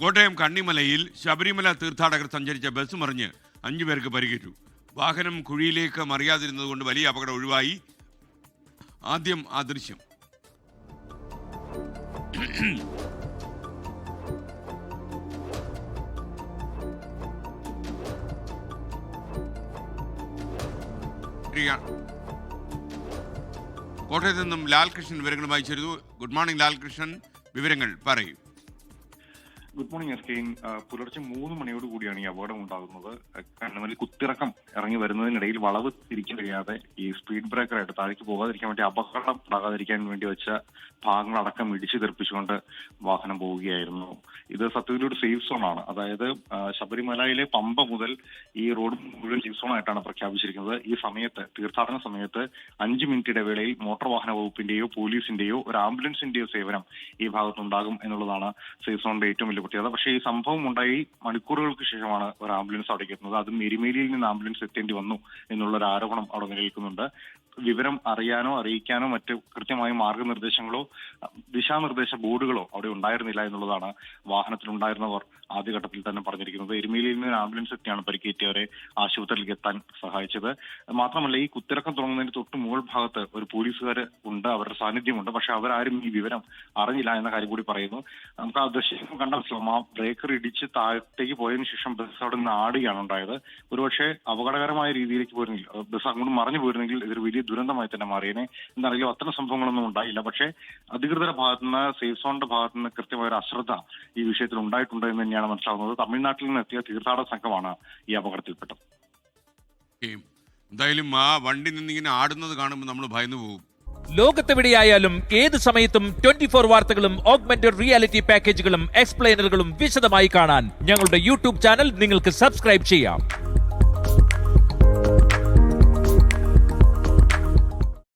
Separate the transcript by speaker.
Speaker 1: കോട്ടയം കണ്ണിമലയിൽ ശബരിമല തീർത്ഥാടകർ സഞ്ചരിച്ച ബസ് മറിഞ്ഞ് 5 പേർക്ക് പരിക്കേറ്റു. വാഹനം കുഴിയിലേക്ക് മറിയാതിരുന്നതുകൊണ്ട് വലിയ അപകടം ഒഴിവായി. ആദ്യം ആ ദൃശ്യം. കോട്ടയത്ത് നിന്നും ലാൽകൃഷ്ണൻ വിവരങ്ങളുമായി ചേരുന്നു. ഗുഡ് മോർണിംഗ് ലാൽകൃഷ്ണൻ, വിവരങ്ങൾ പറയൂ.
Speaker 2: ഗുഡ് മോർണിംഗ് എസ്കെയിൻ. പുലർച്ചെ 3 മണിയോട് കൂടിയാണ് ഈ അപകടം ഉണ്ടാകുന്നത്. കണ്ണമലയിൽ കുത്തിറക്കം ഇറങ്ങി വരുന്നതിനിടയിൽ വളവ് തിരിച്ചു കഴിയാതെ ഈ സ്പീഡ് ബ്രേക്കറായിട്ട് താഴേക്ക് പോകാതിരിക്കാൻ വേണ്ടി അപകടം ഉണ്ടാകാതിരിക്കാൻ വേണ്ടി വെച്ച ഭാഗങ്ങളടക്കം ഇടിച്ചു തെറിപ്പിച്ചുകൊണ്ട് വാഹനം പോവുകയായിരുന്നു. ഇത് സത്യത്തിൽ ഒരു സേഫ് സോൺ ആണ്. അതായത് ശബരിമലയിലെ പമ്പ മുതൽ ഈ റോഡ് മുഴുവൻ സേഫ് സോൺ ആയിട്ടാണ് പ്രഖ്യാപിച്ചിരിക്കുന്നത്. ഈ സമയത്ത് തീർത്ഥാടന സമയത്ത് 5 മിനിറ്റ് ഇടവേളയിൽ മോട്ടോർ വാഹന വകുപ്പിന്റെയോ പോലീസിന്റെയോ ഒരു ആംബുലൻസിന്റെയോ സേവനം ഈ ഭാഗത്തുണ്ടാകും എന്നുള്ളതാണ് സേഫ് സോണിന്റെ ഏറ്റവും വലിയ പ്രത്യേകത. പക്ഷേ ഈ സംഭവം ഉണ്ടായി മണിക്കൂറുകൾക്ക് ശേഷമാണ് ഒരു ആംബുലൻസ് അവിടേക്ക് എത്തുന്നത്. അതും എരുമേലിയിൽ നിന്ന് ആംബുലൻസ് എത്തേണ്ടി വന്നു എന്നുള്ള ഒരു ആരോപണം അവിടെ നിലനിൽക്കുന്നുണ്ട്. വിവരം അറിയാനോ അറിയിക്കാനോ മറ്റ് കൃത്യമായ മാർഗനിർദ്ദേശങ്ങളോ ദിശാനിർദ്ദേശ ബോർഡുകളോ അവിടെ ഉണ്ടായിരുന്നില്ല എന്നുള്ളതാണ് വാഹനത്തിലുണ്ടായിരുന്നവർ ആദ്യഘട്ടത്തിൽ തന്നെ പറഞ്ഞിരിക്കുന്നത്. എരുമേലിയിൽ നിന്ന് ആംബുലൻസ് എത്തിയാണ് പരിക്കേറ്റവരെ ആശുപത്രിയിലേക്ക് എത്താൻ സഹായിച്ചത്. മാത്രമല്ല, ഈ കുത്തിറക്കം തുടങ്ങുന്നതിന് തൊട്ട് മുകൾ ഭാഗത്ത് ഒരു പോലീസുകാർ ഉണ്ട്, അവരുടെ സാന്നിധ്യമുണ്ട്. പക്ഷെ അവരാരും ഈ വിവരം അറിഞ്ഞില്ല എന്ന കാര്യം കൂടി പറയുന്നു. നമുക്ക് ആ ദൃശ്യം കണ്ട മനസ്സിലാവും. ആ ബ്രേക്കർ ഇടിച്ച് താഴത്തേക്ക് പോയതിനു ശേഷം ബസ് അവിടെ നിന്ന് ആടുകയാണ് ഉണ്ടായത്. ഒരുപക്ഷെ അപകടകരമായ രീതിയിലേക്ക് പോയിരുന്നെങ്കിൽ, ബസ് അങ്ങോട്ട് മറിഞ്ഞു പോയിരുന്നെങ്കിൽ ഇതൊരു വലിയ ദുരന്തമായി തന്നെ മാറിയേനെ. എന്താണെങ്കിലും അത്തരം സംഭവങ്ങളൊന്നും ഉണ്ടായില്ല. പക്ഷേ അധികൃതരുടെ ഭാഗത്തുനിന്ന്, സേഫ് സോണിന്റെ ഭാഗത്തുനിന്ന് കൃത്യമായ ഒരു അശ്രദ്ധ ഈ വിഷയത്തിൽ ഉണ്ടായിട്ടുണ്ട് എന്ന് തന്നെയാണ് മനസ്സിലാവുന്നത്. തമിഴ്നാട്ടിൽ നിന്ന് എത്തിയ തീർത്ഥാടക സംഘമാണ് ഈ അപകടത്തിൽപ്പെട്ടത്.
Speaker 1: എന്തായാലും ആ വണ്ടി നിന്നിങ്ങനെ ആടുന്നത് കാണുമ്പോൾ നമ്മൾ ഭയന്നു പോകും.
Speaker 3: ലോകത്തെവിടെയായാലും ഏത് സമയത്തും 24 വാർത്തകളും ഓഗ്മെന്റഡ് റിയാലിറ്റി പാക്കേജുകളും എക്സ്പ്ലെയിനറുകളും വിശദമായി കാണാൻ ഞങ്ങളുടെ യൂട്യൂബ് ചാനൽ നിങ്ങൾക്ക് സബ്സ്ക്രൈബ് ചെയ്യാം.